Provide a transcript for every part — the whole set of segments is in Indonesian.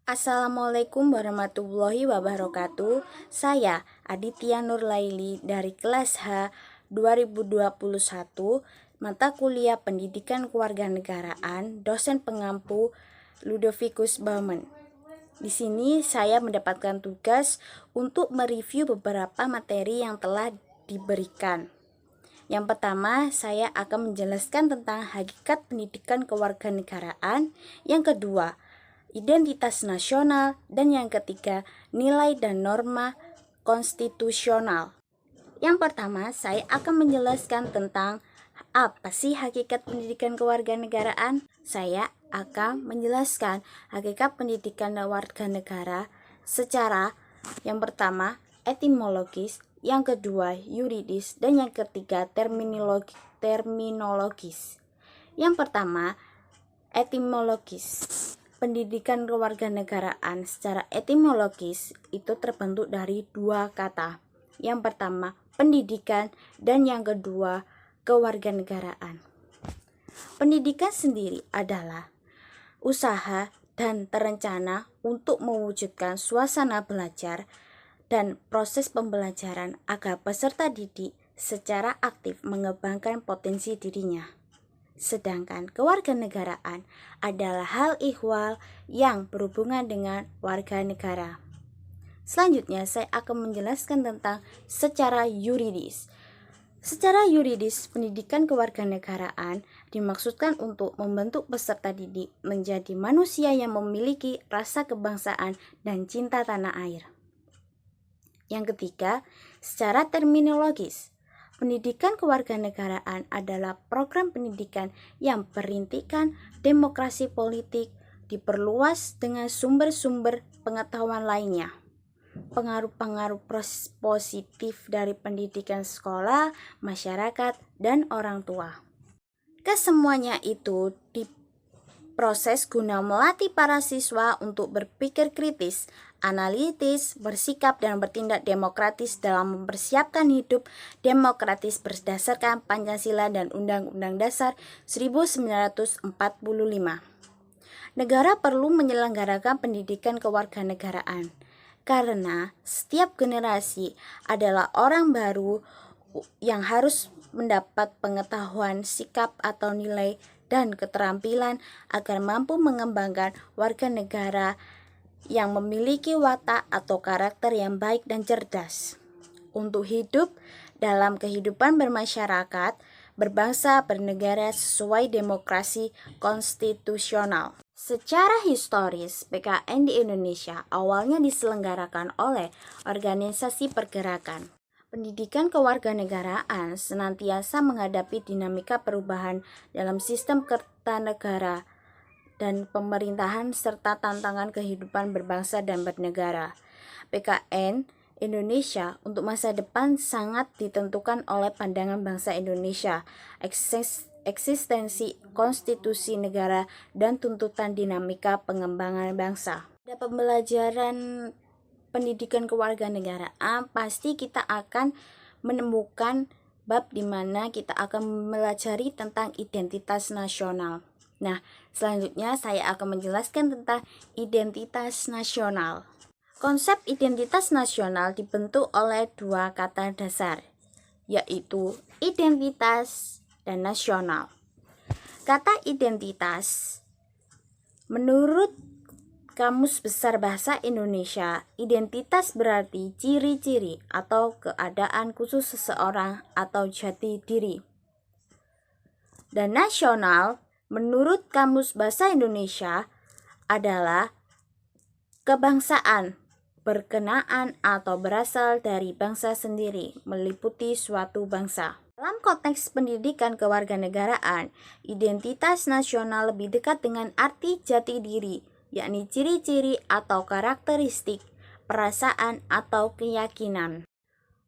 Assalamualaikum warahmatullahi wabarakatuh. Saya Aditya Nurlaili dari kelas H 2021, mata kuliah Pendidikan Kewarganegaraan, dosen pengampu Ludovicus Baumann. Di sini saya mendapatkan tugas untuk mereview beberapa materi yang telah diberikan. Yang pertama, saya akan menjelaskan tentang hakikat pendidikan kewarganegaraan. Yang kedua, identitas nasional. Dan yang ketiga, nilai dan norma konstitusional. Yang pertama, saya akan menjelaskan tentang apa sih hakikat pendidikan kewarganegaraan. Saya akan menjelaskan hakikat pendidikan warganegara secara yang pertama etimologis, yang kedua yuridis, dan yang ketiga terminologis. Yang pertama, etimologis. Pendidikan kewarganegaraan secara etimologis itu terbentuk dari dua kata. Yang pertama, pendidikan, dan yang kedua, kewarganegaraan. Pendidikan sendiri adalah usaha dan terencana untuk mewujudkan suasana belajar dan proses pembelajaran agar peserta didik secara aktif mengembangkan potensi dirinya. Sedangkan kewarganegaraan adalah hal ihwal yang berhubungan dengan warga negara. Selanjutnya saya akan menjelaskan tentang secara yuridis. Secara yuridis, pendidikan kewarganegaraan dimaksudkan untuk membentuk peserta didik menjadi manusia yang memiliki rasa kebangsaan dan cinta tanah air. Yang ketiga, secara terminologis, pendidikan kewarganegaraan adalah program pendidikan yang berintikan demokrasi politik diperluas dengan sumber-sumber pengetahuan lainnya. Pengaruh-pengaruh positif dari pendidikan sekolah, masyarakat, dan orang tua. Kesemuanya itu diproses guna melatih para siswa untuk berpikir kritis, analitis, bersikap dan bertindak demokratis dalam mempersiapkan hidup demokratis berdasarkan Pancasila dan Undang-Undang Dasar 1945. Negara perlu menyelenggarakan pendidikan kewarganegaraan karena setiap generasi adalah orang baru yang harus mendapat pengetahuan, sikap atau nilai dan keterampilan agar mampu mengembangkan warga negara yang memiliki watak atau karakter yang baik dan cerdas untuk hidup dalam kehidupan bermasyarakat, berbangsa, bernegara sesuai demokrasi konstitusional. Secara historis, PKN di Indonesia awalnya diselenggarakan oleh organisasi pergerakan. Pendidikan kewarganegaraan senantiasa menghadapi dinamika perubahan dalam sistem kertanegara dan pemerintahan serta tantangan kehidupan berbangsa dan bernegara. PKN Indonesia untuk masa depan sangat ditentukan oleh pandangan bangsa Indonesia, eksistensi konstitusi negara, dan tuntutan dinamika pengembangan bangsa. Pada pembelajaran pendidikan kewarganegaraan, pasti kita akan menemukan bab di mana kita akan mempelajari tentang identitas nasional. Nah, selanjutnya saya akan menjelaskan tentang identitas nasional. Konsep identitas nasional dibentuk oleh dua kata dasar, yaitu identitas dan nasional. Kata identitas, menurut Kamus Besar Bahasa Indonesia, identitas berarti ciri-ciri atau keadaan khusus seseorang atau jati diri. Dan nasional, menurut Kamus Bahasa Indonesia, adalah kebangsaan, berkenaan atau berasal dari bangsa sendiri, meliputi suatu bangsa. Dalam konteks pendidikan kewarganegaraan, identitas nasional lebih dekat dengan arti jati diri, yakni ciri-ciri atau karakteristik, perasaan atau keyakinan.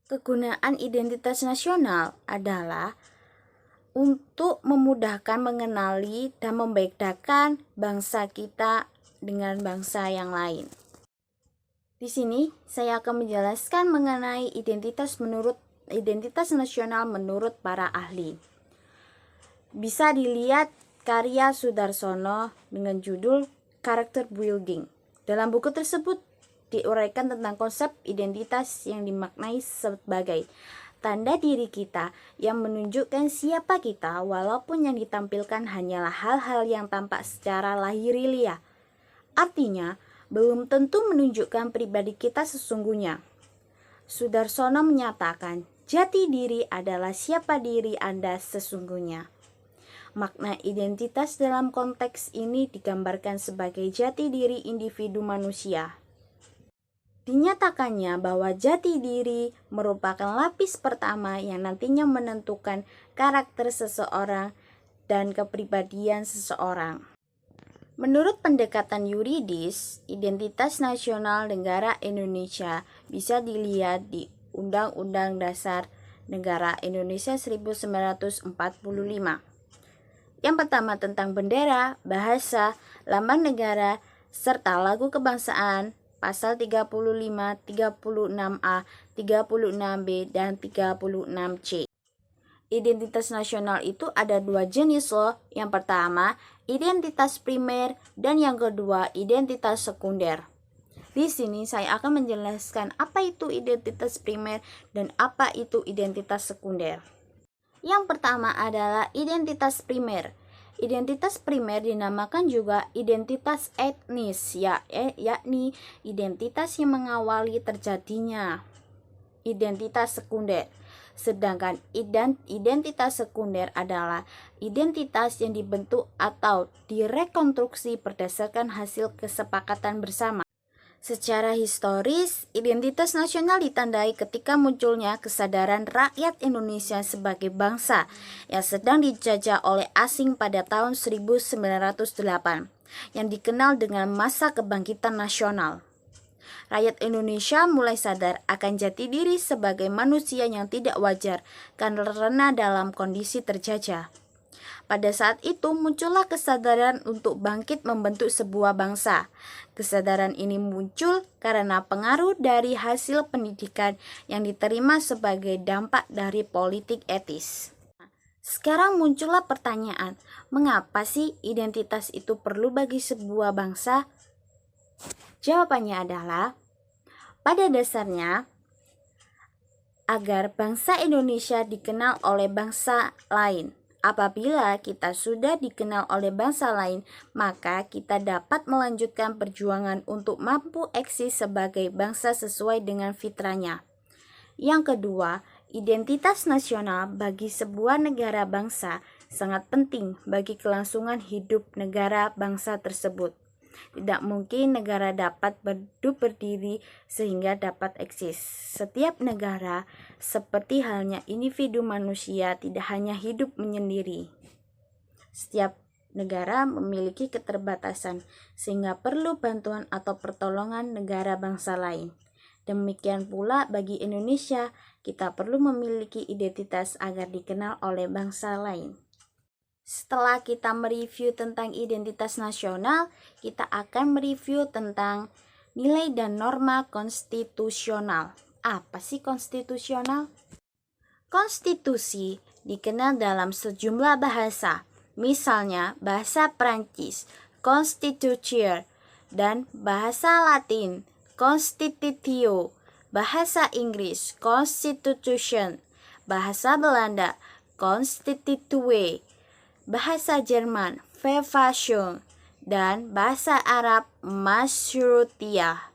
Kegunaan identitas nasional adalah untuk memudahkan mengenali dan membedakan bangsa kita dengan bangsa yang lain. Di sini saya akan menjelaskan mengenai identitas nasional menurut para ahli. Bisa dilihat karya Sudarsono dengan judul Character Building Dalam buku tersebut diuraikan tentang konsep identitas yang dimaknai sebagai tanda diri kita yang menunjukkan siapa kita, walaupun yang ditampilkan hanyalah hal-hal yang tampak secara lahiriah. Artinya, belum tentu menunjukkan pribadi kita sesungguhnya. Sudarsono menyatakan, jati diri adalah siapa diri Anda sesungguhnya. Makna identitas dalam konteks ini digambarkan sebagai jati diri individu manusia. Dinyatakannya bahwa jati diri merupakan lapis pertama yang nantinya menentukan karakter seseorang dan kepribadian seseorang. Menurut pendekatan yuridis, identitas nasional negara Indonesia bisa dilihat di Undang-Undang Dasar Negara Indonesia 1945. Yang pertama tentang bendera, bahasa, lambang negara, serta lagu kebangsaan, pasal 35, 36A, 36B, dan 36C. Identitas nasional itu ada dua jenis loh. Yang pertama, identitas primer, dan yang kedua, identitas sekunder. Di sini saya akan menjelaskan apa itu identitas primer dan apa itu identitas sekunder. Yang pertama adalah identitas primer. Identitas primer dinamakan juga identitas etnis, yakni identitas yang mengawali terjadinya identitas sekunder. Sedangkan identitas sekunder adalah identitas yang dibentuk atau direkonstruksi berdasarkan hasil kesepakatan bersama. Secara historis, identitas nasional ditandai ketika munculnya kesadaran rakyat Indonesia sebagai bangsa yang sedang dijajah oleh asing pada tahun 1908, yang dikenal dengan masa kebangkitan nasional. Rakyat Indonesia mulai sadar akan jati diri sebagai manusia yang tidak wajar karena dalam kondisi terjajah. Pada saat itu muncullah kesadaran untuk bangkit membentuk sebuah bangsa. Kesadaran ini muncul karena pengaruh dari hasil pendidikan yang diterima sebagai dampak dari politik etis. Sekarang muncullah pertanyaan, mengapa sih identitas itu perlu bagi sebuah bangsa? Jawabannya adalah, pada dasarnya, agar bangsa Indonesia dikenal oleh bangsa lain. Apabila kita sudah dikenal oleh bangsa lain, maka kita dapat melanjutkan perjuangan untuk mampu eksis sebagai bangsa sesuai dengan fitrahnya. Yang kedua, identitas nasional bagi sebuah negara bangsa sangat penting bagi kelangsungan hidup negara bangsa tersebut. Tidak mungkin negara dapat berdiri sehingga dapat eksis. Setiap negara, seperti halnya individu manusia, tidak hanya hidup menyendiri. Setiap negara memiliki keterbatasan, sehingga perlu bantuan atau pertolongan negara bangsa lain. Demikian pula bagi Indonesia, kita perlu memiliki identitas agar dikenal oleh bangsa lain. Setelah kita mereview tentang identitas nasional, kita akan mereview tentang nilai dan norma konstitusional. Apa sih konstitusional? Konstitusi dikenal dalam sejumlah bahasa, misalnya bahasa Prancis, constitution, dan bahasa Latin, constitutio, bahasa Inggris, constitution, bahasa Belanda, constitutue, bahasa Jerman, Verfassung, dan bahasa Arab, Masyruutiyah.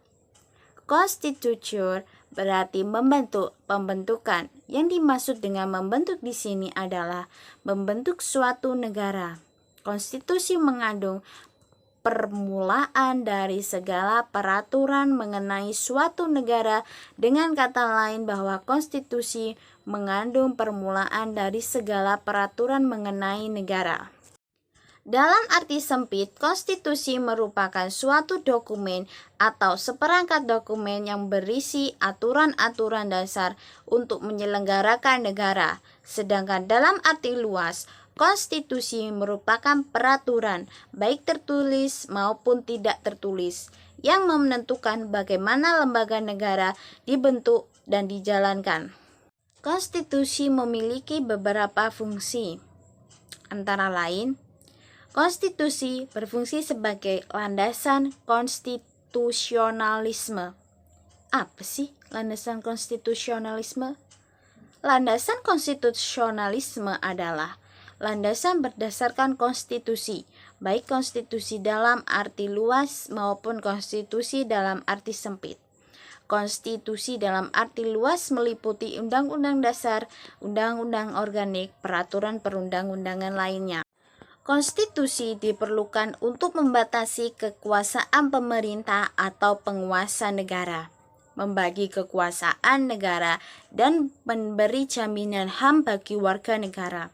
Konstitusi berarti membentuk, pembentukan. Yang dimaksud dengan membentuk di sini adalah membentuk suatu negara. Konstitusi mengandung permulaan dari segala peraturan mengenai suatu negara. Dengan kata lain bahwa konstitusi mengandung permulaan dari segala peraturan mengenai negara. Dalam arti sempit, konstitusi merupakan suatu dokumen atau seperangkat dokumen yang berisi aturan-aturan dasar untuk menyelenggarakan negara. Sedangkan dalam arti luas, konstitusi merupakan peraturan, baik tertulis maupun tidak tertulis, yang menentukan bagaimana lembaga negara dibentuk dan dijalankan. Konstitusi memiliki beberapa fungsi, antara lain, konstitusi berfungsi sebagai landasan konstitusi konstitusionalisme. Apa sih landasan konstitusionalisme? Landasan konstitusionalisme adalah landasan berdasarkan konstitusi, baik konstitusi dalam arti luas maupun konstitusi dalam arti sempit. Konstitusi dalam arti luas meliputi Undang-Undang Dasar, Undang-Undang Organik, peraturan perundang-undangan lainnya. Konstitusi diperlukan untuk membatasi kekuasaan pemerintah atau penguasa negara, membagi kekuasaan negara, dan memberi jaminan HAM bagi warga negara.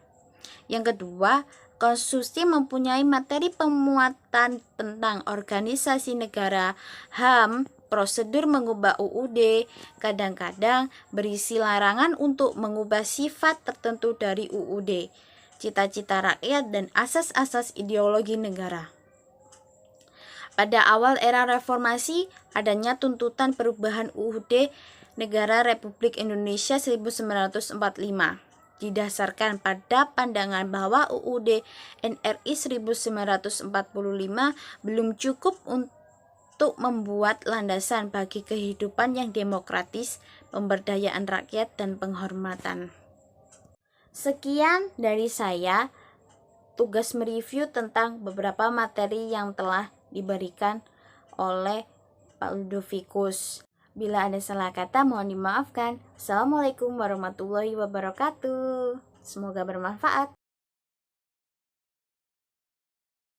Yang kedua, konstitusi mempunyai materi pemuatan tentang organisasi negara, HAM, prosedur mengubah UUD, kadang-kadang berisi larangan untuk mengubah sifat tertentu dari UUD, cita-cita rakyat, dan asas-asas ideologi negara. Pada awal era reformasi, adanya tuntutan perubahan UUD Negara Republik Indonesia 1945 didasarkan pada pandangan bahwa UUD NRI 1945 belum cukup untuk membuat landasan bagi kehidupan yang demokratis, pemberdayaan rakyat, dan penghormatan. Sekian dari saya, tugas mereview tentang beberapa materi yang telah diberikan oleh Pak Ludovicus. Bila ada salah kata mohon dimaafkan. Assalamualaikum warahmatullahi wabarakatuh. Semoga bermanfaat.